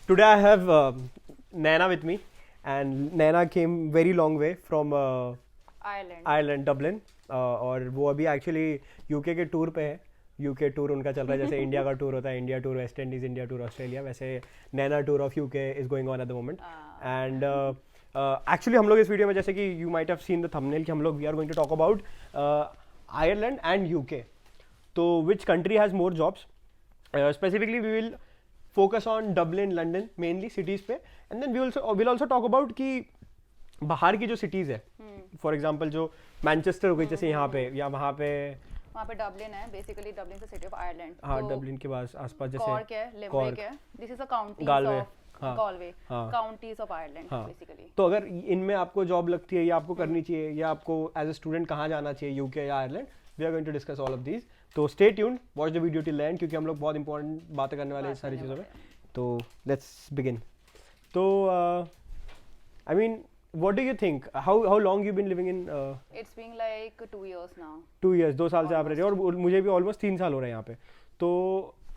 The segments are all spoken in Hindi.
Today I have Naina with me, and Naina came very long way from Ireland, Dublin, और वो अभी एक्चुअली यूके के टूर पे है. यूके टूर उनका चल रहा है जैसे इंडिया का टूर होता है, India tour West Indies, India tour Australia, वैसे Naina tour of UK is going on at the moment. And actually हम लोग इस वीडियो में जैसे कि you might have seen the thumbnail कि हम लोग we are going to talk about Ireland and UK. तो which country has more jobs. Specifically we will focus on Dublin, London mainly cities पे, and then will also talk about कि बाहर की जो सिटीज़ है, फॉर एग्जांपल जो मैनचेस्टर हो गई जैसे यहाँ पे या वहाँ पे डबलिन है. बेसिकली डबलिन से सिटी ऑफ आयरलैंड. हाँ, डबलिन के पास आसपास जैसे कॉर्क है, लिमरिक है. This is a county Galway, of Galway, counties of Ireland basically. तो अगर इनमें आपको जॉब लगती है या आपको करनी चाहिए या आपको एज अ स्टूडेंट कहाँ जाना चाहिए, यूके या Ireland, we are going to discuss all of these. तो stay tuned, watch the video till end, क्योंकि हम लोग बहुत इंपॉर्टेंट बातें करने वाले हैं सारी चीज़ों में. तो लेट्स बिगिन. तो I mean, what do you think, how long you been living in It's been like 2 years now. 2 years, 2 साल से आप रह रहे हो, और मुझे भी ऑलमोस्ट 3 साल हो रहे हैं यहाँ पे. तो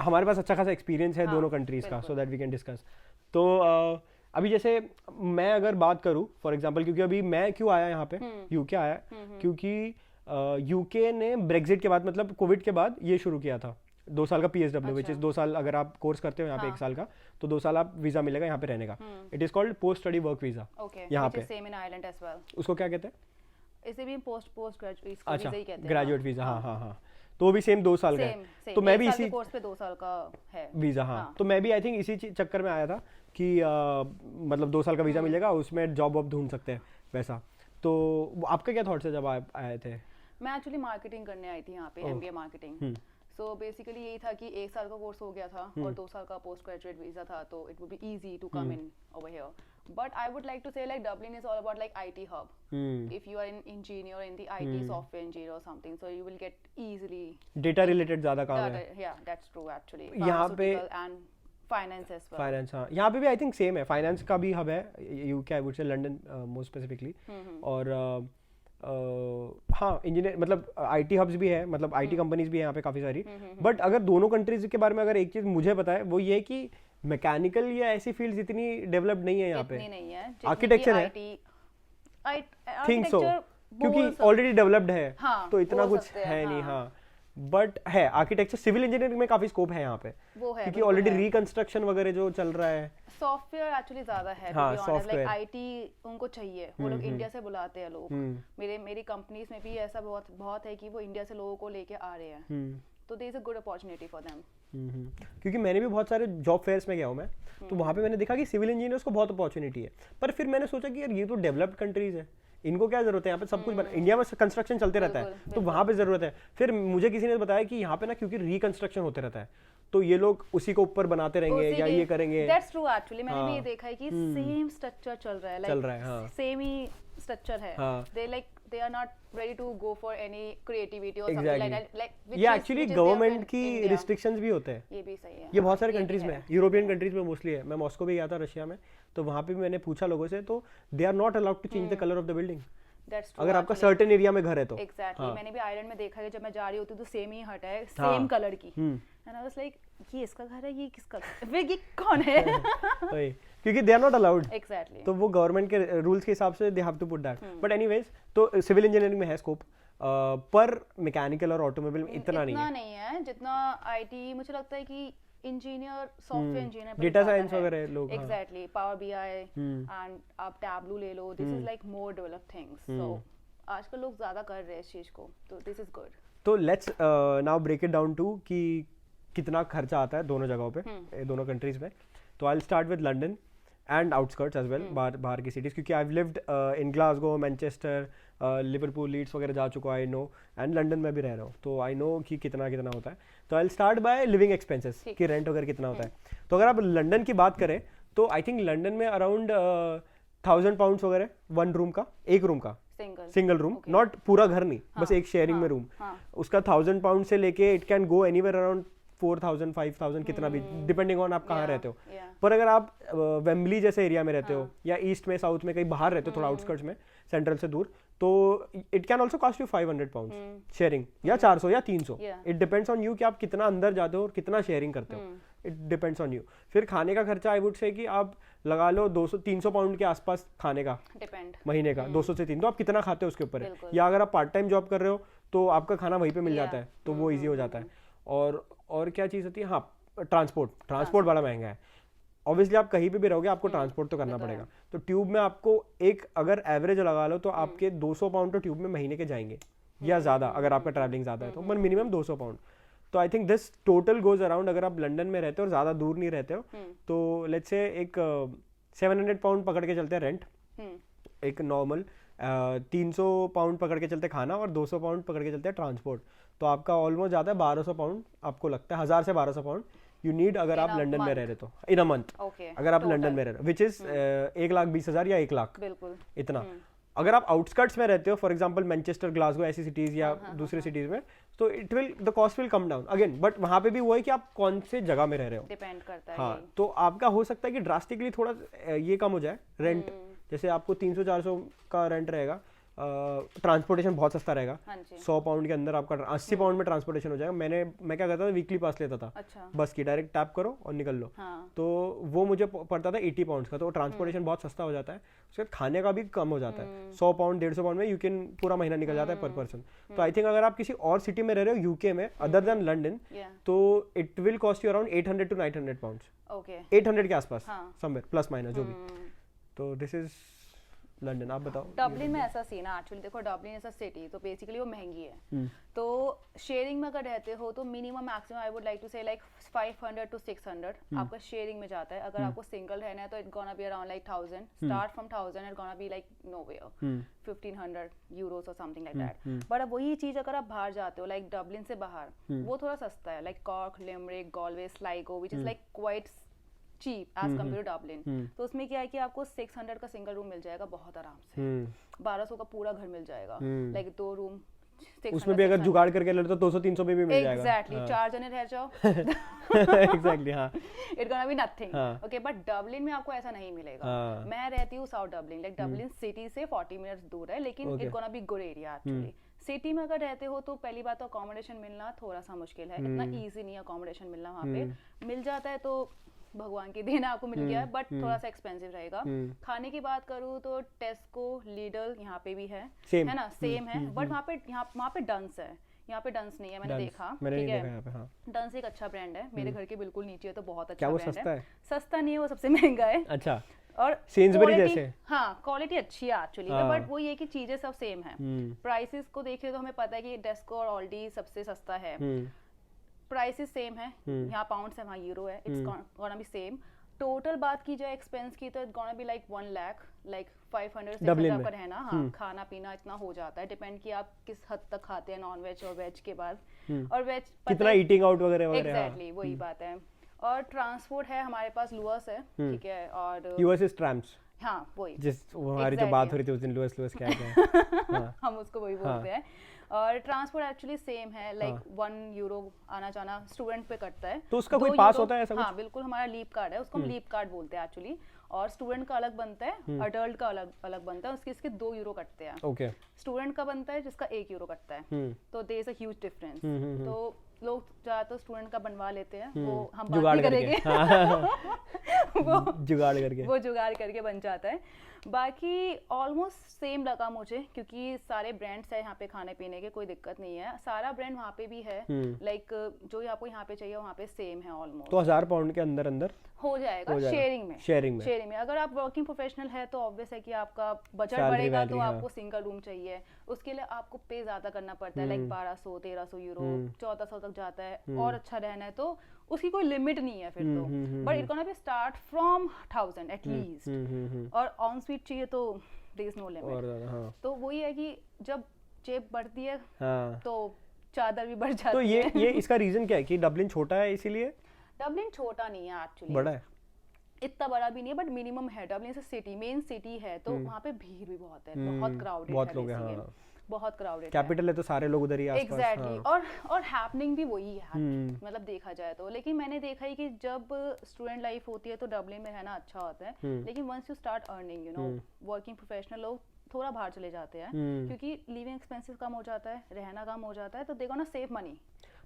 हमारे पास अच्छा खासा एक्सपीरियंस है दोनों कंट्रीज का, so that we can discuss. तो अभी जैसे मैं अगर बात करूँ फॉर एग्जांपल, क्योंकि अभी मैं क्यों आया यहाँ पे, यूके आया, क्योंकि यूके ने ब्रेग्जिट के बाद, मतलब कोविड के बाद ये शुरू किया था 2 साल का PSW, विच इज 2 साल अगर आप कोर्स करते हो यहाँ पे 1 साल का, तो 2 साल आप वीजा मिलेगा यहाँ पे रहने का. It is called post study work visa. यहाँ पे same in Ireland as well. उसको क्या कहते हैं? इसे भी पोस्ट ग्रेजुएट वीजा ही कहते हैं. ग्रेजुएट वीजा, हाँ. तो वो भी सेम 2 साल का है. तो मैं भी इसी कोर्स पे 2 साल का है वीजा. हाँ, तो मैं भी आई थिंक इसी चक्कर में आया था कि मतलब 2 साल का वीजा मिलेगा, उसमें जॉब वॉब ढूंढ सकते हैं वैसा. तो आपका क्या थॉट्स है जब आप आए थे? मैं एक्चुअली मार्केटिंग करने आई थी यहाँ पे, MBA मार्केटिंग. सो बेसिकली यही था कि 1 साल का कोर्स हो गया था और 2 साल का पोस्ट ग्रेजुएट वीजा था, तो it would be easy to come in over here. But I would like to say like Dublin is all about like IT hub. If you are an engineer in the IT software engineer or something, so you will get easily data related ज्यादा काम है. Yeah, that's true actually. यहाँ पे and finance as well. Finance, हाँ, यहाँ पे भी आई थिंक सेम है. फाइनेंस का भी हब है यूके, आई वुड से लंदन मोस्ट स्पेसिफिकली. और हाँ, इंजीनियर मतलब IT हब्स भी है, मतलब IT कंपनीज भी है यहाँ पे काफ़ी सारी. बट अगर दोनों कंट्रीज के बारे में अगर एक चीज़ मुझे पता है, वो ये है कि मैकेनिकल या ऐसी फील्ड्स इतनी डेवलप्ड नहीं है यहाँ पे. नहीं है. आर्किटेक्चर है, थिंक सो, क्योंकि ऑलरेडी डेवलप्ड है. हाँ, तो इतना कुछ है नहीं. हाँ, बट है आर्किटेक्चर, सिविल इंजीनियरिंग में काफी स्कोप है यहाँ पे, क्योंकि ऑलरेडी रिकंस्ट्रक्शन वगैरह जो चल रहा है. सॉफ्टवेयर एक्चुअली ज्यादा है. हाँ, सॉफ्टवेयर लाइक IT उनको चाहिए, वो लोग इंडिया से बुलाते हैं लोग. मेरी कंपनीज में भी ऐसा बहुत है कि वो इंडिया से लोगों को लेके आ रहे हैं, तो there is a good opportunity for them. क्योंकि मैंने भी बहुत सारे जॉब फेयर्स में गया हूँ मैं, तो वहाँ पे मैंने देखा कि सिविल इंजीनियर्स को बहुत अपॉर्चुनिटी है. पर फिर मैंने सोचा कि यार ये तो डेवलप्ड कंट्रीज है, इनको क्या जरूरत है, यहाँ पे सब कुछ इंडिया में कंस्ट्रक्शन चलते रहता है, तो वहाँ पे जरूरत है. फिर मुझे किसी ने बताया कि यहाँ पे ना क्योंकि रिकंस्ट्रक्शन होते रहता है, तो ये लोग उसी को ऊपर बनाते रहेंगे या ये करेंगे. That's true actually. मैंने भी ये देखा है कि सेम स्ट्रक्चर चल रहा है, हाँ, सेम ही स्ट्रक्चर है. they are not ready to go for any creativity or something like that, like ये एक्चुअली गवर्नमेंट की रिस्ट्रिक्शंस भी होते हैं. ये भी सही है. ये बहुत सारे कंट्रीज में, यूरोपियन कंट्रीज में मोस्टली है. मैं मॉस्को भी गया था रशिया में, तो वहाँ पे भी मैंने पूछा लोगों से, तो they are not allowed to change the colour of the building अगर आपका सर्टेन एरिया में घर है तो. एग्जैक्टली. मैंने भी आयरलैंड में देखा है, जब मैं जा रही होती हूँ तो सेम ही हट है, सेम कलर की, एंड आई वाज लाइक ये इसका घर है, ये किसका घर है, ये कौन है? क्योंकि they are not allowed. Exactly. तो वो गवर्नमेंट के रूल्स के हिसाब से they have to put that. But anyways, तो सिविल इंजीनियरिंग में है स्कोप, पर मैकेनिकल और ऑटोमोबाइल में इतना नहीं है जितना IT. मुझे लगता है कि engineer, software engineer, data science वगैरह लोग. एग्जैक्टली. पावर BI एंड आप टैबलू ले लो, this is like more developed things. So आजकल लोग ज्यादा कर रहे हैं इस चीज को, तो दिस इज गुड. तो let's now break it down to कि कितना खर्चा आता है दोनों जगहों पे, दोनों कंट्रीज में. तो I will start with London and outskirts as well, बाहर की सिटीज़, क्योंकि I have lived in Glasgow, Manchester, Liverpool, Leeds वगैरह जा चुका, आई नो, एंड लंदन में भी रह रहा हूँ, तो आई नो कि कितना होता है. तो I will start by living expenses, कि रेंट वगैरह कितना होता है. तो अगर आप लंदन की बात करें तो आई थिंक लंदन में अराउंड 1000 पाउंड्स वगैरह, 1 रूम का, एक रूम का, सिंगल रूम, नॉट पूरा घर नहीं, बस एक शेयरिंग में रूम, उसका 1000 पाउंड से लेके it can go anywhere around 4000 5000 कितना भी, डिपेंडिंग ऑन आप कहाँ रहते हो. पर अगर आप वेम्बली जैसे एरिया में रहते हो या ईस्ट में, साउथ में, कहीं बाहर रहते हो, थोड़ा आउटस्कर्ट्स में, सेंट्रल से दूर, तो it can also cost you 500 pound sharing, या 400 या 300. इट डिपेंड्स ऑन यू कि आप कितना अंदर जाते हो और कितना शेयरिंग करते हो. It depends on you. फिर खाने का खर्चा आई वुड से कि आप लगा लो 200-300 पाउंड के आसपास खाने का डिपेंड महीने का, 200 से 300, तो आप कितना खाते हो उसके ऊपर है। बिल्कुल। या अगर आप पार्ट टाइम जॉब कर रहे हो तो आपका खाना वहीं पे मिल जाता है, तो वो ईजी हो जाता है। और क्या चीज़ होती है, हाँ ट्रांसपोर्ट बड़ा महंगा है। ऑब्वियसली आप कहीं पे भी रहोगे आपको ट्रांसपोर्ट तो करना पड़ेगा। तो ट्यूब में आपको एक अगर एवरेज लगा लो तो आपके 200 पाउंड तो ट्यूब में महीने के जाएंगे या ज़्यादा, अगर आपका ट्रैवलिंग ज़्यादा है तो, पर मिनिमम 200 पाउंड। तो I think this total goes around, अगर आप लंदन में रहते हो और ज़्यादा दूर नहीं रहते हो तो लेट्स से एक 700 पाउंड पकड़ के चलते हैं रेंट, एक नॉर्मल 300 पाउंड पकड़ के चलते खाना और 200 पाउंड पकड़ के चलते हैं ट्रांसपोर्ट, तो आपका ऑलमोस्ट जाता है 1200 पाउंड, आपको लगता है 1000 से 1200 पाउंड यू नीड अगर आप लंदन में रह रहे तो इन अ मंथ। अगर आप लंदन में रह रहे हो विच इज 1,20,000 या 1 लाख, बिल्कुल इतना। अगर आप आउटस्कर्ट्स में रहते हो, फॉर एग्जांपल मैनचेस्टर, ग्लासगो, ऐसी सिटीज या दूसरी सिटीज में, तो the cost will come down again, but वहां पे भी वो है कि आप कौन से जगह में रह रहे हो, डिपेंड करता है। हाँ, तो आपका हो सकता है कि ड्रास्टिकली थोड़ा ये कम हो जाए रेंट, जैसे आपको 300-400 का रेंट रहेगा, ट्रांसपोर्टेशन बहुत सस्ता रहेगा, 100 पाउंड के अंदर आपका 80 पाउंड में ट्रांसपोर्टेशन हो जाएगा। मैं क्या करता था, वीकली पास लेता था, अच्छा। बस की डायरेक्ट टैप करो और निकल लो, तो वो मुझे पड़ता था 80 पाउंड का, तो ट्रांसपोर्टेशन बहुत सस्ता हो जाता है। उसके बाद खाने का भी कम हो जाता है, 100 पाउंड 150 पाउंड में यू कैन पूरा महीना निकल जाता है पर पर्सन। तो आई थिंक अगर आप किसी और सिटी में रह रहे हो यूके में अदर देन लंदन, तो it will cost you around 800 to 900 pound, 800 के आसपास समवेयर प्लस माइनस जो भी। तो दिस इज लंदन। आप बताओ। डबलिन में ऐसा सीन है एक्चुअली, देखो डबलिन ऐसा सिटी तो बेसिकली वो महंगी है, तो शेयरिंग में अगर रहते हो तो minimum maximum I would like to say like 500 to 600 आपका शेयरिंग में जाता है। अगर आपको सिंगल रहना है तो it gonna be around like 1000, start from 1000 it gonna be like nowhere 1500 Euros और समथिंग लाइक दैट। बट अब वही चीज अगर आप बाहर जाते हो लाइक डबलिन से बाहर, वो थोड़ा सस्ता है, like Cork, Limerick, Galway, Sligo which is like quite cheap as compare to Dublin. तो उसमें क्या है कि आपको 600 का सिंगल रूम मिल जाएगा बहुत आराम से, 1200 का पूरा घर मिल जाएगा, लाइक 2 रूम, उसमें भी अगर जुगाड़ करके ले लो तो 200-300 में भी मिल जाएगा। एग्जैक्टली, 4 जने रह जाओ एग्जैक्टली, हाँ, it gonna be nothing, okay. But Dublin में आपको ऐसा नहीं मिलेगा। मैं रहती हूँ south Dublin, like Dublin city से 40 मिनट्स दूर है, लेकिन it gonna be good area actually. City में अगर रहते हो तो पहली बात तो अकोमोडेशन मिलना थोड़ा सा मुश्किल है, इतना इजी नहीं है अकोमोडेशन मिलना वहाँ पे। मिल जाता है तो भगवान की देन आपको मिल गया है, बट थोड़ा सा एक्सपेंसिव रहेगा। खाने की बात करूँ तो टेस्को, लीडल यहाँ पे भी है ना, सेम है, बट वहाँ पे डंस है, यहाँ पे डंस नहीं है, मैंने देखा, ठीक है। डंस एक अच्छा ब्रांड है, मेरे घर के बिल्कुल नीचे है, तो बहुत अच्छा ब्रांड है। सस्ता नहीं है, वो सबसे महंगा है। अच्छा, और सेन्सबरी जैसे, हाँ, क्वालिटी अच्छी है एक्चुअली, बट वो ये कि चीजें सब सेम है। प्राइसेस को देखिए तो हमें पता है कि टेस्को और ऑल्डी सबसे सस्ता है, प्राइसेस सेम है, यहाँ पाउंड्स है, वहाँ यूरो है, it's gonna be same. Total बात की जाए एक्सपेंस की तो it's gonna be like 1 lakh, like 500-600 का रहना, हाँ, खाना पीना इतना हो जाता है, डिपेंड कि आप किस हद तक खाते हैं नॉन वेज और वेज के बाद, और वेज कितना ईटिंग आउट वगैरह। एग्जैक्टली, वही बात है। और ट्रांसपोर्ट है हमारे पास, लुअस है, ठीक है, और यूएस इज ट्राम्स, हाँ वही, जिस हमारी जो बात हो रही थी उस दिन, लुअस क्या है हम उसको वही बोलते हैं। और ट्रांसपोर्ट एक्चुअली सेम है, लाइक 1 यूरो आना जाना स्टूडेंट पे कटता है। तो उसका कोई पास होता है ऐसा? हाँ बिल्कुल, हमारा लीप कार्ड है, उसको हम लीप कार्ड बोलते हैं एक्चुअली, और स्टूडेंट का अलग बनता है, अडल्ट का अलग बनता है, इसके 2 यूरो कटते हैं। ओके, स्टूडेंट का बनता है जिसका 1 यूरो कटता है, तो there is a huge difference. तो लोग ज्यादातर स्टूडेंट का बनवा लेते हैं, वो हम बात नहीं करेंगे वो जुगाड़ करके बन जाता है। बाकी ऑलमोस्ट सेम लगा मुझे, क्योंकि सारे ब्रांड्स है यहाँ पे, खाने पीने के कोई दिक्कत नहीं है, सारा ब्रांड वहाँ पे भी है, लाइक जो आपको यहाँ पे चाहिए वहाँ पे सेम है ऑलमोस्ट। तो 1000 पाउंड के अंदर हो जाएगा शेयरिंग में। अगर आप वर्किंग प्रोफेशनल है तो ऑब्वियस है कि आपका बजट बढ़ेगा, तो आपको सिंगल रूम चाहिए, उसके लिए आपको पे ज्यादा करना पड़ता है, लाइक 1200-1300 यूरो, 1400 तक जाता है। और अच्छा रहना है तो उसकी कोई लिमिट नहीं है फिर तो, but it gonna be start from 1000 at least, और ऑन स्वीट चाहिए तो देयर इज नो लिमिट। तो वही है कि जब जेब बढ़ती है तो चादर भी बढ़ जाती है। तो ये इसका रीजन क्या है कि डबलिन छोटा है इसीलिए? डबलिन छोटा नहीं है एक्चुअली, बड़ा है, इतना बड़ा भी नहीं है, बट मिनिमम है। डबलिन से सिटी, मेन सिटी है, तो वहाँ पे भीड़ भी बहुत है, बहुत क्राउडेड है, बहुत लोग हैं, बहुत क्राउडेड कैपिटल है तो सारे लोग उधर ही आसपास। एग्जैक्टली, और हैपनिंग भी वही है, मतलब देखा जाए तो। लेकिन मैंने देखा है कि जब स्टूडेंट लाइफ होती है तो डबलिन में रहना अच्छा होता है, लेकिन once you start earning, you know, working professional लोग थोड़ा बाहर चले जाते हैं, क्योंकि लिविंग एक्सपेंसेस कम हो जाता है, रहना कम हो जाता है, तो दे गोना सेव मनी।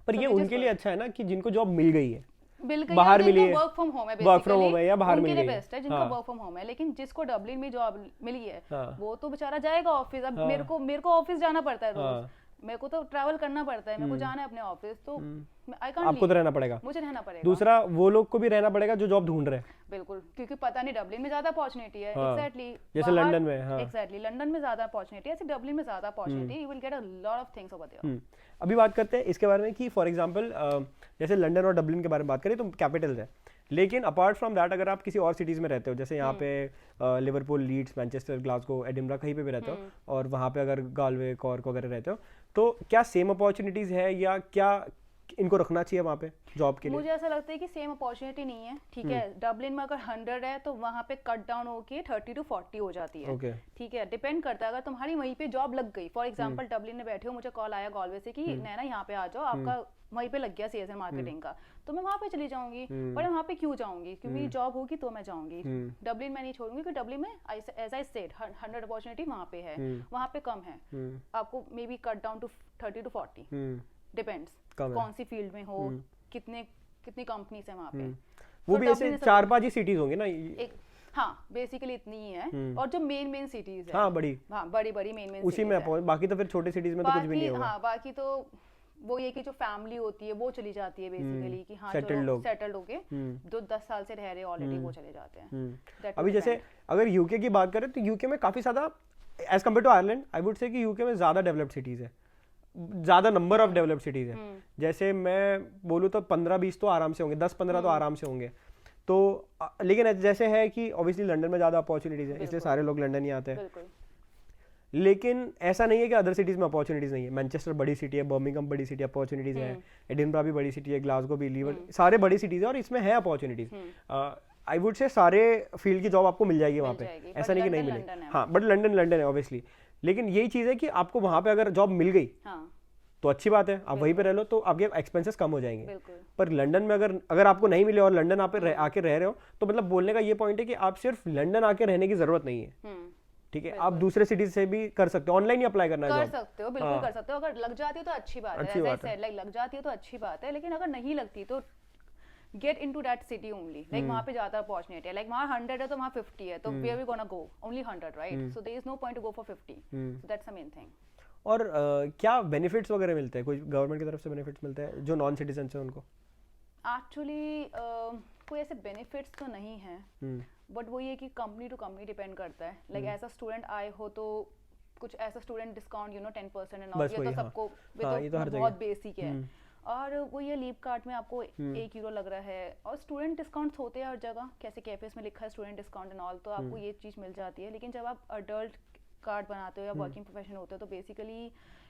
पर ये उनके लिए अच्छा है ना कि जिनको जॉब मिल गई है, बिल्कुल बाहर मिली है, वर्क फ्रॉम होम है, वर्क फ्रॉम होम है या बाहर मिल गई, बेस्ट है जिनका वर्क फ्रॉम होम है। लेकिन जिसको डबलिन में जॉब मिली है हाँ, वो तो बेचारा जाएगा ऑफिस। अब मेरे को ऑफिस जाना पड़ता है रोज, मेरे को तो ट्रैवल करना पड़ता है, मेरे को जाना है अपने ऑफिस, तो आई कांट, आपको तो रहना पड़ेगा, मुझे रहना पड़ेगा। दूसरा वो लोग को भी रहना पड़ेगा जो जॉब ढूंढ रहे हैं, बिल्कुल, क्योंकि पता नहीं डबलिन में ज्यादा अपॉर्चुनिटी है। एग्जैक्टली जैसे लंदन में, हाँ एग्जैक्टली लंदन में ज्यादा अपॉर्चुनिटी है, ऐसे डबलिन में ज्यादा opportunity, you will get a lot of things over there. अभी बात करते हैं इसके बारे में कि फॉर एग्जांपल जैसे लंदन और डबलिन के बारे में बात करें तो कैपिटल्स है, लेकिन अपार्ट फ्रॉम दैट अगर आप किसी और सिटीज़ में रहते हो, जैसे यहाँ पे Liverpool, Leeds, Manchester, Glasgow, Edinburgh कहीं पे भी रहते हो, और वहाँ पे अगर गालवे, कॉर्क वगैरह रहते हो, तो क्या सेम अपॉर्चुनिटीज़ है या क्या इनको रखना चाहिए वहाँ पे जॉब के लिए? मुझे ऐसा लगता है कि सेम अपॉर्चुनिटी नहीं है, ठीक है। डबलिन में अगर 100 है तो वहाँ पे कट डाउन होके 30 to 40 हो जाती है, ठीक है। डिपेंड करता है, अगर तुम्हारी वहीं पे जॉब लग गई, फॉर एग्जांपल डबलिन में बैठे हो, मुझे कॉल आया गॉलवे से कि नैना यहाँ पे आ जाओ, आपका वहीं पे लग गया सेल्स एंड मार्केटिंग का, तो मैं वहाँ पे चली जाऊंगी। पर वहाँ पे क्यों जाऊंगी, क्योंकि जॉब होगी तो मैं जाऊंगी। डबलिन में नहीं छोड़ूंगी, क्योंकि डबलिन में एज आई सेड 100 अपॉर्चुनिटी वहाँ पे है, वहाँ पे कम है, आपको may be cut down to 30 to 40, depends कौन सी फील्ड में हो, कितनी कंपनीज है वहाँ पे। वो भी ऐसे 4-5 ही सिटीज होंगे ना एक, हाँ बेसिकली इतनी ही है, और जो मेन सिटीज है, हाँ बड़ी मेन उसी में, बाकी तो फिर छोटे सिटीज में तो कुछ भी नहीं होगा। हाँ बाकी तो वो ये कि जो फैमिली होती है वो चली जाती है बेसिकली, कि हाँ सेटल्ड हो गए, जो 10 साल से रह रहे ऑलरेडी वो चले जाते हैं। अभी जैसे अगर यूके की बात करें तो यूके में काफी ज्यादा as compare to Ireland, I would say कि यूके में ज्यादा डेवलप्ड सिटीज है, ज्यादा नंबर ऑफ डेवलप्ड सिटीज है। जैसे मैं बोलूँ तो 15-20 तो आराम से होंगे, 10-15 तो आराम से होंगे। तो लेकिन जैसे है कि ऑब्वियसली लंदन में ज्यादा अपॉर्चुनिटीज है, इसलिए सारे लोग लंदन ही आते हैं। लेकिन ऐसा नहीं है कि अदर सिटीज में अपॉर्चुनिटीज नहीं है। मैनचेस्टर बड़ी सिटी है, बर्मिंघम बड़ी सिटी, अपॉर्चुनिटीज है, एडिनबरा भी बड़ी सिटी है, ग्लासगो भी, लीवर, सारे बड़ी सिटीज है और इसमें है अपॉर्चुनिटीज। आई वुड से सारे फील्ड की जॉब आपको मिल जाएगी वहाँ पे, ऐसा नहीं कि नहीं मिलेगी। हाँ बट लंदन है ऑब्वियसली, लेकिन यही चीज़ है कि आपको वहाँ पे अगर जॉब मिल गई तो अच्छी बात है, आप वहीं पे रह लो तो आपके एक्सपेंसेस कम हो जाएंगे। पर लंदन में अगर आपको नहीं मिले और लंदन आप आके रह रहे हो, तो मतलब बोलने का ये पॉइंट है कि आप सिर्फ लंदन आके रहने की जरूरत नहीं है, ठीक है। आप दूसरे सिटीज से भी कर सकते हो, ऑनलाइन ही अप्लाई करना है, कर सकते हो, बिल्कुल कर सकते हो। अगर लग जाती है तो अच्छी बात है, लग जाती है तो अच्छी बात है, लेकिन अगर नहीं लगती तो get into that city only, like वहाँ पे ज़्यादा अपॉर्चुनिटी है, like वहाँ 100 है तो वहाँ 50 है, तो where we gonna go, only 100, right? So there is no point to go for 50, so that's the main thing. और क्या बेनिफिट्स वगैरह मिलते हैं, कोई गवर्नमेंट की तरफ से बेनिफिट्स मिलते हैं जो नॉन सिटीजन है उनको? एक्चुअली कोई ऐसे बेनिफिट्स तो नहीं है, बट वो ये कि कंपनी टू कंपनी डिपेंड करता है। लाइक एज अ स्टूडेंट आए हो तो कुछ ऐसा स्टूडेंट डिस्काउंट 10% एंड ऑल, ये तो सबको बहुत बेसिक है। और वो ये लीव कार्ड में आपको €1 लग रहा है, और स्टूडेंट डिस्काउंट्स होते हैं हर जगह, कैसे कैफेस में लिखा है स्टूडेंट डिस्काउंट एंड ऑल, तो आपको ये चीज़ मिल जाती है। लेकिन जब आप अडल्ट कार्ड बनाते हो या वर्किंग प्रोफेशन होते हो तो बेसिकली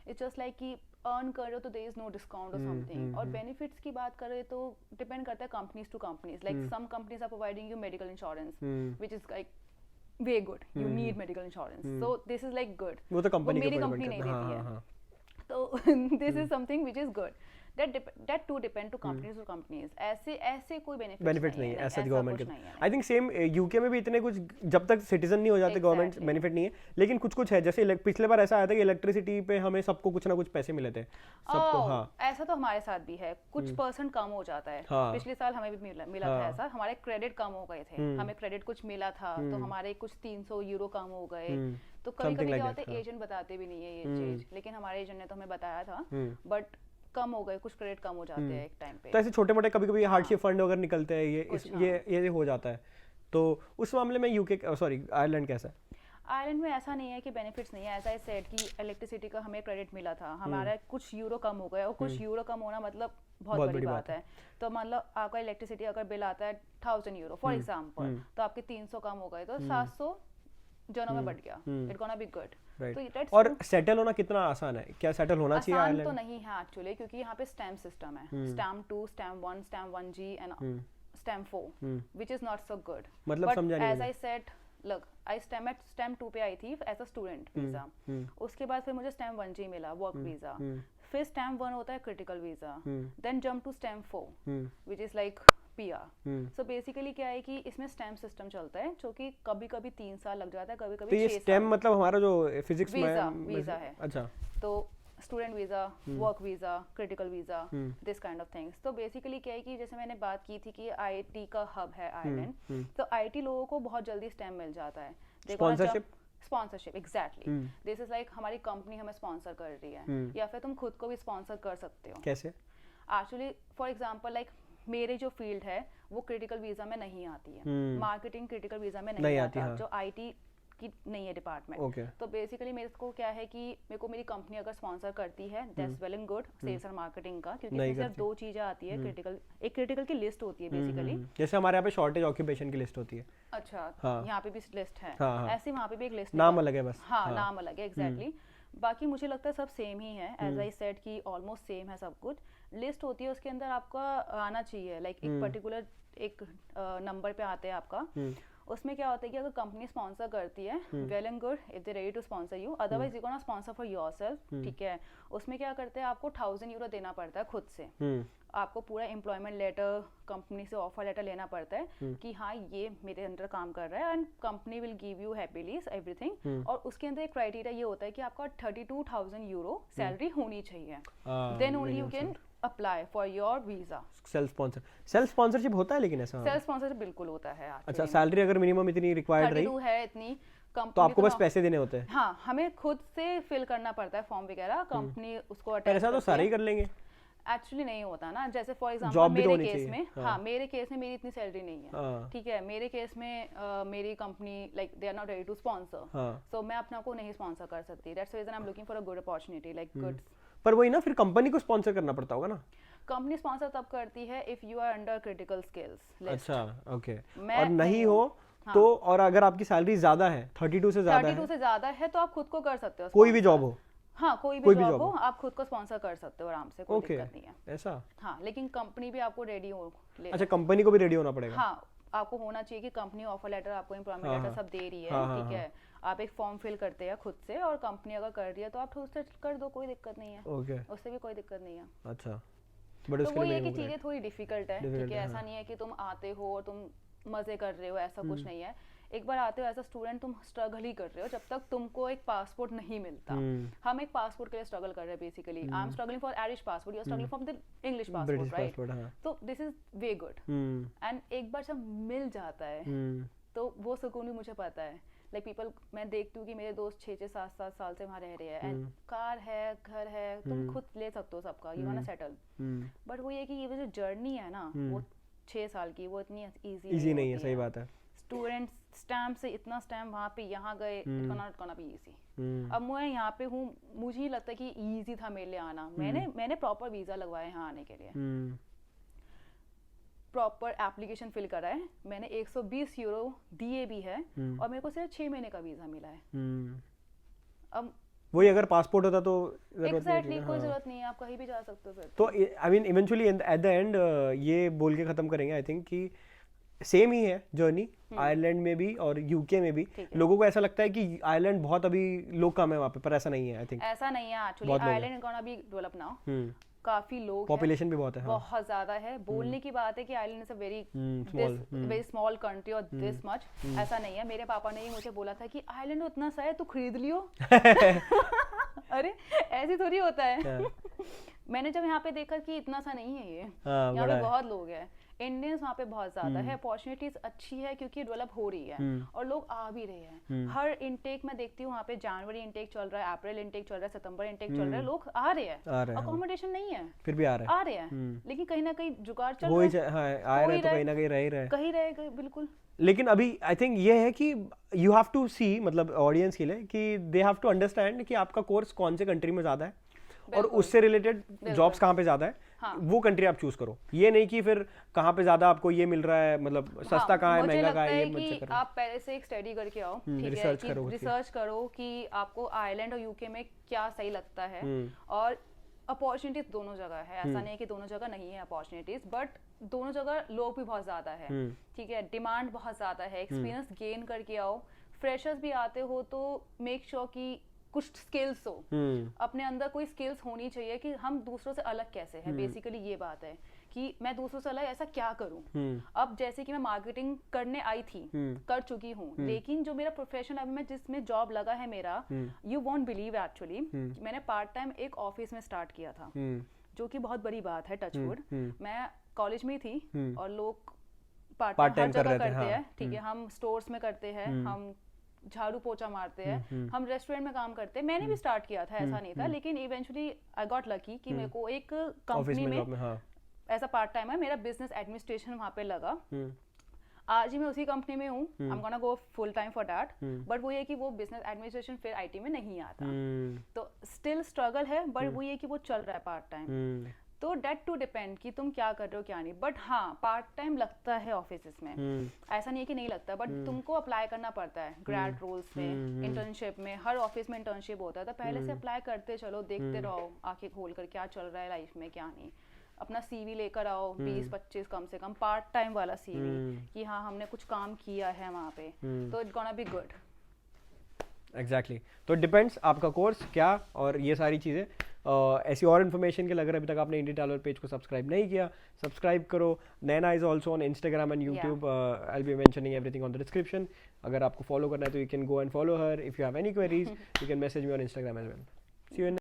इट्स जस्ट लाइक कि अर्न कर रहे हो तो देयर इज नो डिस्काउंट और समथिंग। और बेनिफिट्स की बात करें तो डिपेंड करता है companies to companies, like some companies are providing you medical insurance which is like way good, you need medical insurance, so this is like good. वो तो कंपनी मेरी कंपनी नहीं देती है, तो this is something which is good. that too depend to companies or companies, ऐसे कोई बेनिफिट नहीं है ऐसा गवर्नमेंट के। आई थिंक सेम यूके में भी इतने कुछ जब तक सिटीजन नहीं हो जाते गवर्नमेंट बेनिफिट नहीं है, लेकिन कुछ है। जैसे पिछले बार ऐसा आया था कि इलेक्ट्रिसिटी पे हमें सबको कुछ ना कुछ पैसे मिले थे सबको। हाँ ऐसा तो हमारे साथ भी है, कुछ परसेंट कम हो जाता है। पिछले साल हमें भी मिला था ऐसा, हमारे क्रेडिट कम हो गए थे, हमें क्रेडिट कुछ मिला था तो हमारे कुछ €300 कम हो गए। तो कभी कभी क्या होता है एजेंट बताते भी नहीं है ये चीज, लेकिन हमारे एजेंट ने तो हमें बताया था, बट कम हो गए, कुछ क्रेडिट कम हो जाते हैं एक टाइम पे। तो ऐसे छोटे मोटे कभी कभी हार्डशिप फंड अगर निकलते हैं ये हो जाता है, तो उस मामले में आयरलैंड कैसा है? आयरलैंड में ऐसा नहीं है कि बेनिफिट्स नहीं है। ऐसा आई सेड कि इलेक्ट्रिसिटी का हमें क्रेडिट मिला था, हमारा कुछ €, कम हो गया, और कुछ €, कम होना मतलब बहुत बड़ी बात है। तो मतलब आपका इलेक्ट्रिसिटी अगर बिल आता है €1000 फॉर एग्जाम्पल, तो आपके 300 कम हो गए तो 700 जनों में बढ़ गया, इट गोना बी गुड। तो और सेटल होना कितना आसान है? क्या सेटल होना चाहिए आयरलैंड? तो नहीं है एक्चुअली, क्योंकि यहाँ पे स्टैम्प सिस्टम है, stamp 2, stamp 1, stamp 1G and stamp 4, which is not so good. मतलब समझा नहीं। As I said, look I stamp 2 पे आई थी एज अ स्टूडेंट वीजा, उसके बाद फिर मुझे स्टैम्प 1G मिला वर्क वीजा, फिर स्टैम्प 1 होता है critical visa, then jump to stamp 4 which is like PR। So basically क्या है कि इसमें स्टैम्प सिस्टम चलता है, जो कि कभी कभी 3 साल लग जाता है, कभी कभी 6 साल। तो ये स्टैम्प मतलब हमारा जो फिजिक्स में वीजा है। अच्छा, तो student visa, work visa, critical visa, this kind of things. तो बेसिकली क्या है कि जैसे मैंने बात की थी कि आईआईटी का हब है आयरलैंड, तो आईआईटी लोगों को बहुत जल्दी स्टेम मिल जाता है। Sponsorship exactly, this is like हमारी कंपनी हमें स्पॉन्सर कर रही है, या फिर तुम खुद को भी स्पॉन्सर कर सकते हो। कैसे? एक्चुअली फॉर एग्जांपल लाइक मेरे जो फील्ड है वो क्रिटिकल वीज़ा में नहीं आती है, मार्केटिंग क्रिटिकल वीज़ा में नहीं आता, हाँ। जो आईटी की नहीं है डिपार्टमेंट। okay. तो बेसिकली मेरे को क्या है कि मेरे को मेरी कंपनी अगर स्पॉन्सर करती है that's well and good, sales and marketing का, क्योंकि इसमें सिर्फ 2 चीजें आती है, क्रिटिकल, एक क्रिटिकल की लिस्ट होती है बेसिकली, जैसे हमारे यहाँ पे शॉर्टेज ऑक्यूपेशन की लिस्ट होती है। अच्छा, हाँ. यहाँ पे भी लिस्ट है, हाँ. ऐसे वहाँ पे भी एक लिस्ट, नाम अलग है बस। हाँ, नाम अलग है एग्जैक्टली। बाकी मुझे लगता है सब सेम ही है, एज आई सेड कि ऑलमोस्ट सेम है सब कुछ। लिस्ट होती है, उसके अंदर आपका आना चाहिए लाइक एक पर्टिकुलर एक नंबर पे आते हैं आपका। उसमें क्या होता है कि अगर कंपनी स्पॉन्सर करती है, well and good, if they ready to sponsor you, otherwise you gonna sponsor for yourself, ठीक है। उसमें क्या करते हैं, आपको 1000 यूरो देना पड़ता है खुद से, आपको पूरा एम्प्लॉयमेंट लेटर, कंपनी से ऑफर लेटर लेना पड़ता है कि हाँ ये मेरे अंडर काम कर रहा है, and company will give you happily everything. और उसके अंदर एक क्राइटेरिया ये होता है कि आपका 32,000 यूरो सैलरी होनी चाहिए, then only you can apply for your visa. Self sponsorship होता है, लेकिन ऐसा सेल्फ स्पॉन्सरशिप बिल्कुल होता है। अच्छा, सैलरी अगर मिनिमम इतनी रिक्वायर्ड रही 32 है इतनी, तो आपको बस पैसे देने होते हैं? हाँ, हमें खुद से फिल करना पड़ता है फॉर्म वगैरह, कंपनी उसको अटैच। ऐसा तो सारे ही कर लेंगे? एक्चुअली नहीं होता ना, जैसे फॉर एग्जांपल मेरे केस में, हाँ, मेरे केस में मेरी इतनी सैलरी नहीं है, ठीक है। मेरे केस में मेरी company like they are not ready to sponsor, so मैं अपना को नहीं स्पॉन्सर कर सकती, that's the reason I am looking for a good opportunity, like good. पर वही ना, फिर कंपनी को स्पॉन्सर करना पड़ता होगा ना? कंपनी स्पॉन्सर तब करती है if you are under critical skills. अच्छा, ओके। और नहीं हो तो, और अगर आपकी सैलरी ज्यादा है, 32 से ज्यादा है, तो आप खुद को कर सकते हो, कोई भी जॉब हो। हाँ, कोई भी जॉब हो, आप खुद को स्पॉन्सर कर सकते हो आराम से, कोई दिक्कत नहीं है। ऐसा? हाँ, लेकिन कंपनी भी आपको रेडी हो। अच्छा, कंपनी को भी रेडी होना पड़ेगा? हाँ, आपको होना चाहिए कि कंपनी ऑफर लेटर, आपको एम्प्लॉयमेंट लेटर सब दे रही है, ठीक है। आप एक फॉर्म फिल करते हैं खुद से, और कंपनी अगर कर रही है तो आप उससे कर दो, कोई दिक्कत नहीं है। ओके, उससे भी कोई दिक्कत नहीं है। अच्छा, बट तो वो ये कि चीजें थोड़ी डिफिकल्ट है, ठीक है। ऐसा नहीं है कि तुम आते हो और तुम मजे कर रहे हो, ऐसा कुछ नहीं है। एक बार आते हो एज अ स्टूडेंट, तुम स्ट्रगल ही कर रहे हो जब तक तुमको एक पासपोर्ट नहीं मिलता। हम एक पासपोर्ट के लिए स्ट्रगल कर रहे हैं basically. I am struggling for Irish passport, you are struggling for the English passport, right? तो this is way good, and एक बार जब मिल जाता है तो वो सुकून भी मुझे पता है। लाइक पीपल, मैं देखती हूँ कि मेरे दोस्त 6-7 साल से वहाँ रह रहे हैं, एंड कार है, घर है, तुम खुद ले सकते हो सबका, you want to settle. But वो ये कि ये जो जर्नी है ना, वो 6 साल की, वो इतनी इजी नहीं है। सही बात है। स्टूडेंट स्टैम्प से इतना स्टैम्प वहाँ पे यहाँ गए, it not gonna be easy. अब मैं यहाँ पे हूँ, मुझे ही लगता है कि इजी था मेरे लिए आना। मैंने प्रॉपर वीजा लगवाया यहाँ आने के लिए, प्रॉपर एप्लीकेशन फिल करा है मैंने, 120 यूरो दिए भी है, और मेरे को सिर्फ 6 महीने का वीजा मिला है। अब वही अगर पासपोर्ट होता तो एग्जैक्टली कोई जरूरत नहीं है, आप कहीं भी जा सकते हो फिर। तो I mean eventually at the end ये बोल के खत्म करेंगे आई थिंक कि सेम ही है जर्नी, आयरलैंड में भी और यूके में भी। लोगों को ऐसा लगता है कि आयरलैंड बहुत अभी लोग कम है वहाँ पे, पर ऐसा नहीं है। आई थिंक ऐसा नहीं है actually, Ireland is gonna be develop now, काफी लोग, पॉपुलेशन भी बहुत है, बहुत ज्यादा है। बोलने की बात है कि Ireland is a very small country और दिस मच, ऐसा नहीं है। मेरे पापा ने ही मुझे बोला था कि आयरलैंड उतना सा है, तू खरीद लियो। अरे ऐसे थोड़ी होता है। मैंने जब यहाँ पे देखा कि इतना सा नहीं है ये, यहाँ पे बहुत लोग हैं, इंडियंस वहाँ पे बहुत ज्यादा है, अपॉर्चुनिटीज अच्छी है क्योंकि डेवलप हो रही है और लोग आ भी रहे हैं। हर इनटेक में देखती हूँ वहाँ पे जनवरी इनटेक चल रहा है, अप्रैल इनटेक चल रहा है, सितंबर इनटेक चल रहा है, लोग आ रहे हैं, अकोमोडेशन नहीं है फिर भी आ रहे हैं, लेकिन कहीं ना कहीं जुगाड़ चल रहा है, आ रहे हैं तो कहीं ना कहीं रहे बिल्कुल। लेकिन अभी आई थिंक ये है कि यू हैव टू सी, मतलब ऑडियंस के लिए कि दे हैव टू अंडरस्टैंड कि आपका कोर्स कौन से कंट्री में ज्यादा है और उससे रिलेटेड जॉब्स कहाँ पे ज्यादा है, वो कंट्री आप चूज करो। ये नहीं कि फिर कहाँ पे ज्यादा आपको ये मिल रहा है, मतलब सस्ता कहाँ है, महंगा कहाँ है, ये मत करो। आप पहले से एक स्टडी करके आओ, रिसर्च करो कि आपको आयरलैंड और यूके में क्या सही लगता है, और अपॉर्चुनिटीज दोनों जगह है। ऐसा नहीं है कि दोनों जगह नहीं है अपॉर्चुनिटीज, बट दोनों जगह लोग भी बहुत ज्यादा है, ठीक है, डिमांड बहुत ज्यादा है। एक्सपीरियंस गेन करके आओ, फ्रेशर्स भी आते हो तो मेक श्योर कि कुछ स्किल्स हो, अपने अंदर कोई स्किल्स होनी चाहिए कि हम दूसरों से अलग कैसे हैं। बेसिकली ये बात है कि मैं दूसरों से अलग ऐसा क्या करूं। अब जैसे कि मैं मार्केटिंग करने आई थी, कर चुकी हूँ, लेकिन जो मेरा प्रोफेशन अभी मैं जिसमें जॉब लगा है मेरा, यू वॉन्ट बिलीव एक्चुअली, मैंने पार्ट टाइम एक ऑफिस में स्टार्ट किया था, जो कि बहुत बड़ी बात है, टचवुड। मैं कॉलेज में ही थी और लोग पार्ट टाइम हर जगह करते हैं, ठीक है, हम स्टोर्स में करते हैं, हम झाड़ू पोछा मारते हैं, हम रेस्टोरेंट में काम करते हैं। मैंने भी स्टार्ट किया था, ऐसा नहीं था, लेकिन इवेंचुअली आई गॉट लकी कि मेरे को एक कंपनी में ऐसा पार्ट टाइम है, मेरा बिजनेस एडमिनिस्ट्रेशन वहाँ पे लगा। आज ही मैं उसी कंपनी में हूँ, I am gonna go full time for that, but वो ये कि वो बिजनेस एडमिनिस्ट्रेशन फिर आईटी में नहीं आता, तो स्टिल स्ट्रगल है, बट वो ये कि वो चल रहा है पार्ट टाइम। तो डेट टू डिपेंड कि तुम क्या कर रहे हो क्या नहीं, बट हाँ पार्ट टाइम लगता है ऑफिस में, ऐसा नहीं है कि नहीं लगता, बट तुमको अप्लाई करना पड़ता है ग्रेड रोल्स में, इंटर्नशिप में, हर ऑफिस में इंटर्नशिप होता है, तो पहले से अप्लाई करते चलो, देखते रहो आंखें खोल कर क्या चल रहा है लाइफ में क्या नहीं। अपना सीवी लेकर आओ, 20-25 कम से कम पार्ट टाइम वाला सीवी, कि हाँ हमने कुछ काम किया है वहाँ पे, तो it's gonna be good. Exactly, तो डिपेंड्स आपका कोर्स क्या और ये सारी चीज़ें। ऐसी और इन्फॉर्मेशन के लिए अगर अभी तक आपने इंडियन टैलेंट पेज को सब्सक्राइब नहीं किया, सब्सक्राइब करो। Naina is also on Instagram and YouTube, I will be mentioning everything on the description. अगर आपको फॉलो करना है तो you can go and follow her. If you have any queries you can message me on Instagram as well. See you in